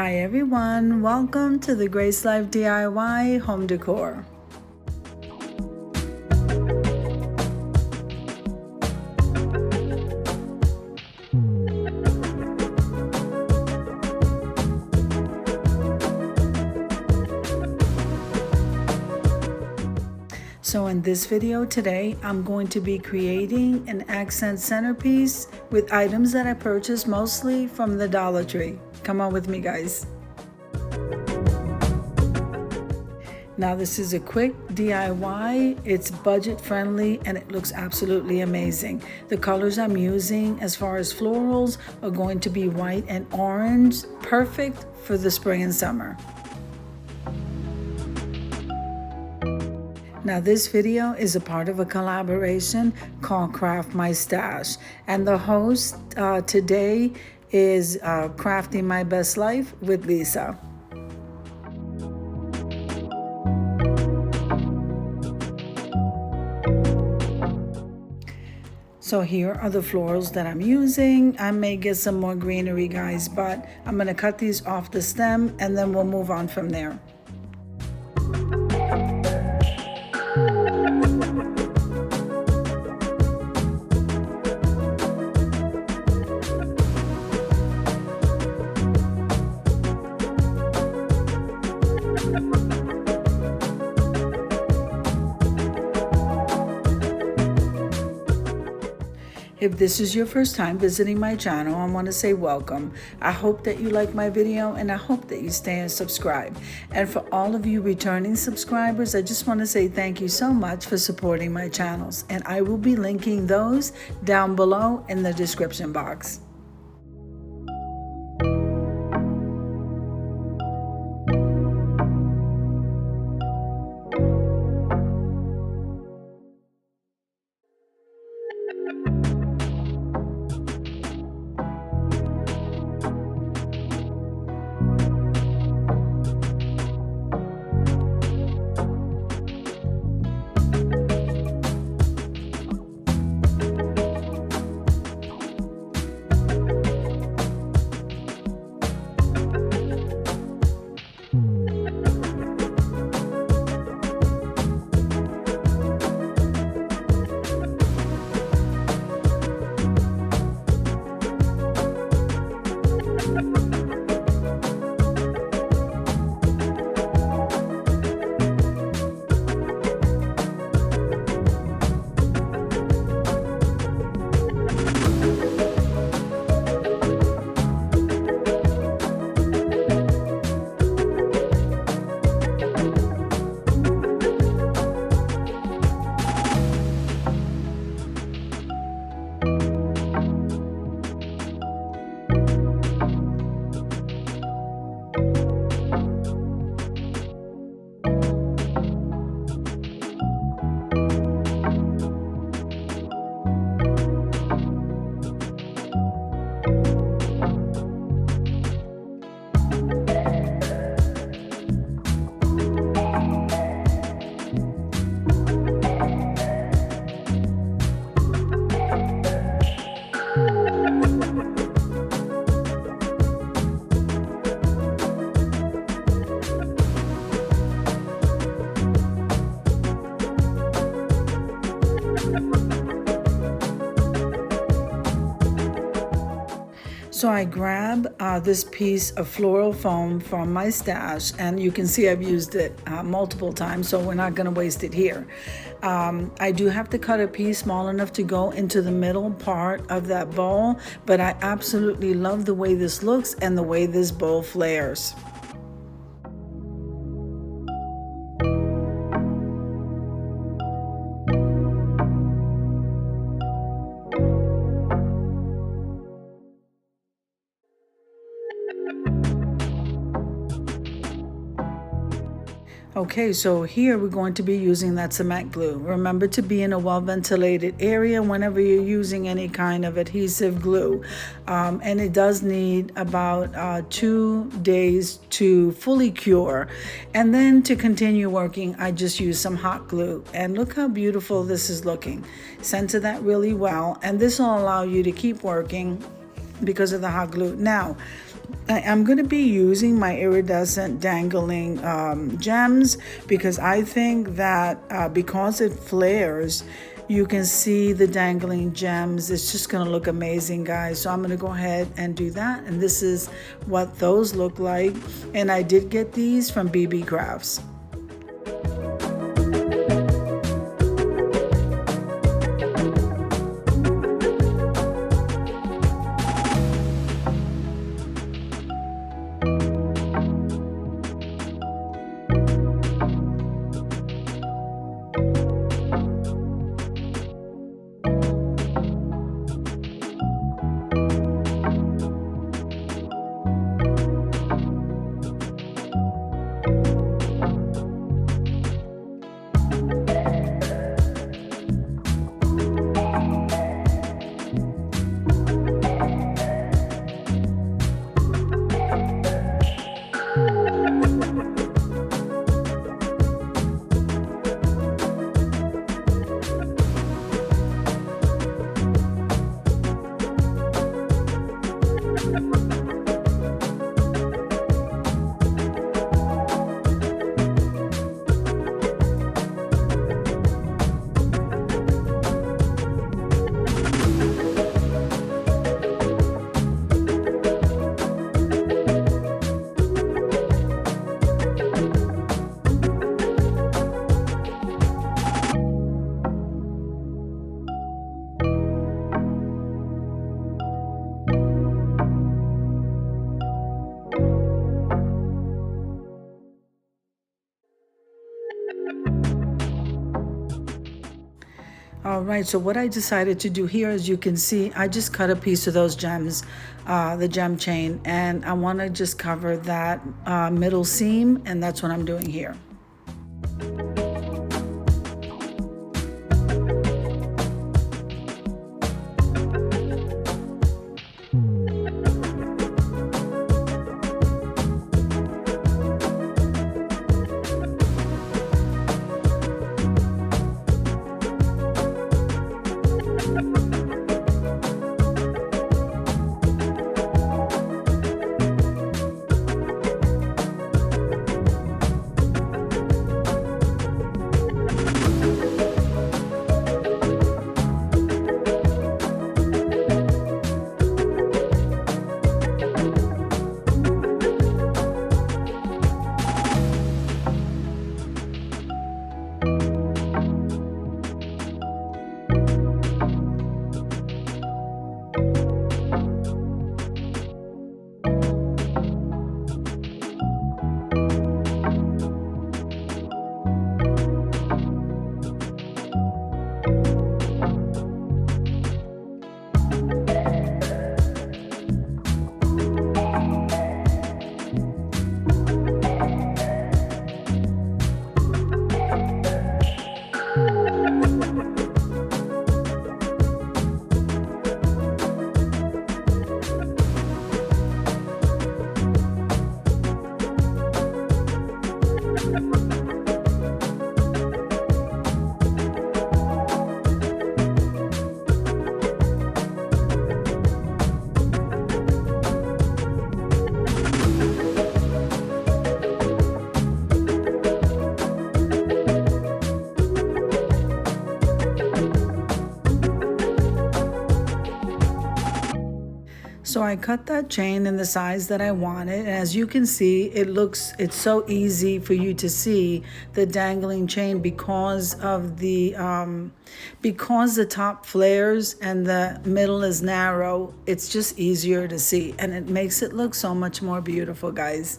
Hi everyone, welcome to the Grace Life DIY home decor. So in this video today, I'm going to be creating an accent centerpiece with items that I purchased mostly from the Dollar Tree. Come on with me, guys. Now this is a quick DIY, it's budget friendly and it looks absolutely amazing. The colors I'm using as far as florals are going to be white and orange, perfect for the spring and summer. Now this video is a part of a collaboration called Craft My Stash, and the host today is Crafting My Best Life with Lisa. So here are the florals that I'm using. I may get some more greenery, guys, but I'm gonna cut these off the stem and then we'll move on from there. If this is your first time visiting my channel, I want to say welcome. I hope that you like my video and I hope that you stay and subscribe. And for all of you returning subscribers, I just want to say thank you so much for supporting my channels. And I will be linking those down below in the description box. So I grab this piece of floral foam from my stash, and you can see I've used it multiple times, so we're not going to waste it here. I do have to cut a piece small enough to go into the middle part of that bowl, but I absolutely love the way this looks and the way this bowl flares. Okay, so here we're going to be using that cement glue. Remember to be in a well-ventilated area whenever you're using any kind of adhesive glue. And it does need about 2 days to fully cure. And then to continue working, I just use some hot glue. And look how beautiful this is looking. Center that really well. And this will allow you to keep working because of the hot glue. Now, I'm going to be using my iridescent dangling gems, because I think that because it flares, you can see the dangling gems. It's just going to look amazing, guys. So I'm going to go ahead and do that. And this is what those look like. And I did get these from BB Crafts. All right, so what I decided to do here, as you can see, I just cut a piece of those gems, the gem chain, and I want to just cover that middle seam, and that's what I'm doing here. So I cut that chain in the size that I wanted, and as you can see, it's so easy for you to see the dangling chain because the top flares and the middle is narrow. It's just easier to see, and it makes it look so much more beautiful, guys.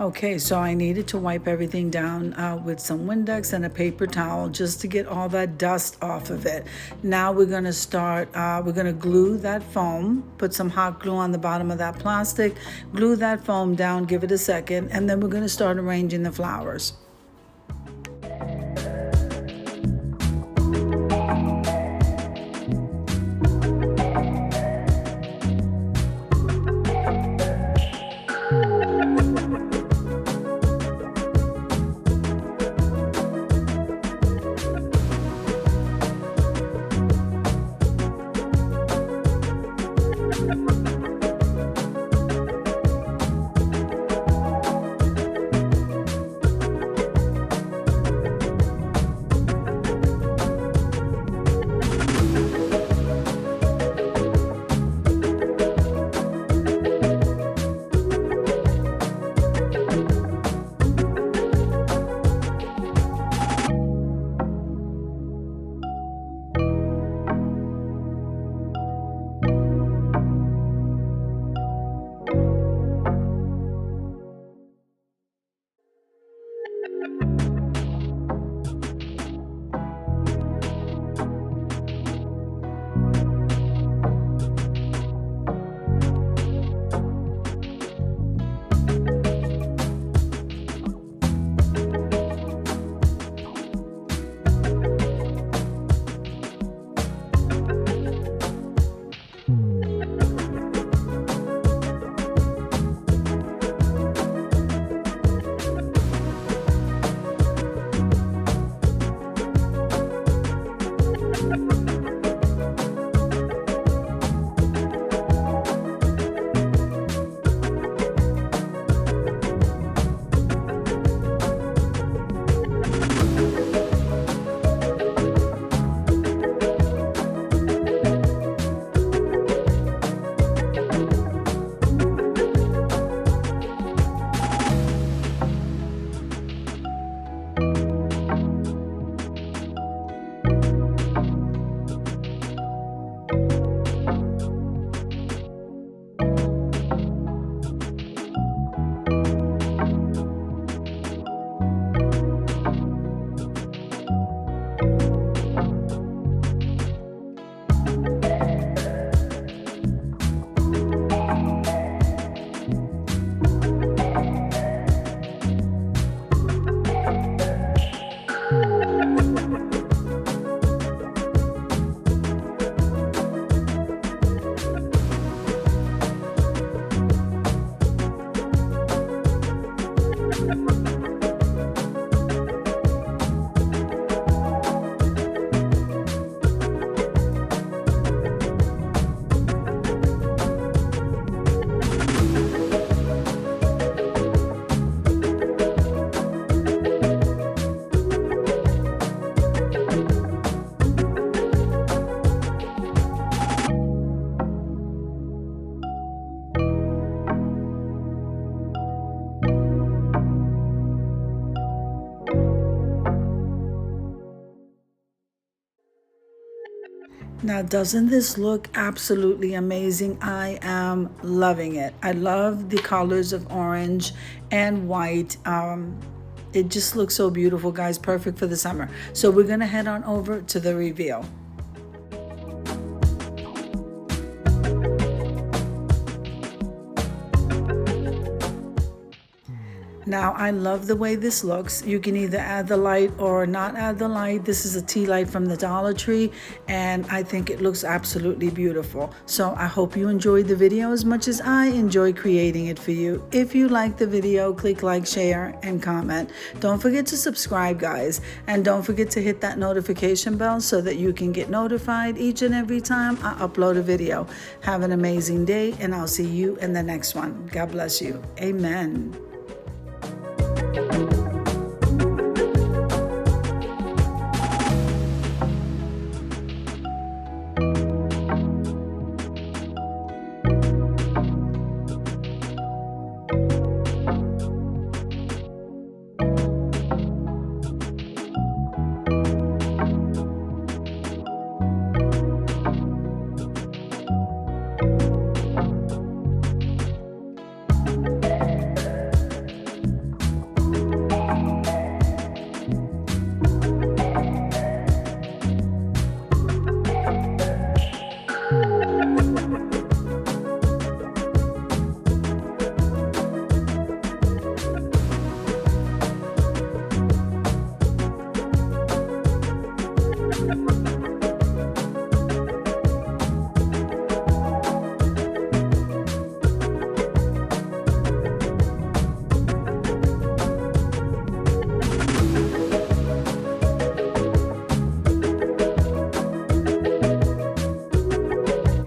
Okay, so I needed to wipe everything down with some Windex and a paper towel just to get all that dust off of it. Now we're gonna start, we're gonna glue that foam, put some hot glue on the bottom of that plastic, glue that foam down, give it a second, and then we're gonna start arranging the flowers. Now, doesn't this look absolutely amazing? I am loving it. I love the colors of orange and white. It just looks so beautiful, guys. Perfect for the summer. So we're gonna head on over to the reveal. Now, I love the way this looks. You can either add the light or not add the light. This is a tea light from the Dollar Tree, and I think it looks absolutely beautiful. So I hope you enjoyed the video as much as I enjoy creating it for you. If you like the video, click like, share, and comment. Don't forget to subscribe, guys, and don't forget to hit that notification bell so that you can get notified each and every time I upload a video. Have an amazing day, and I'll see you in the next one. God bless you. Amen. that.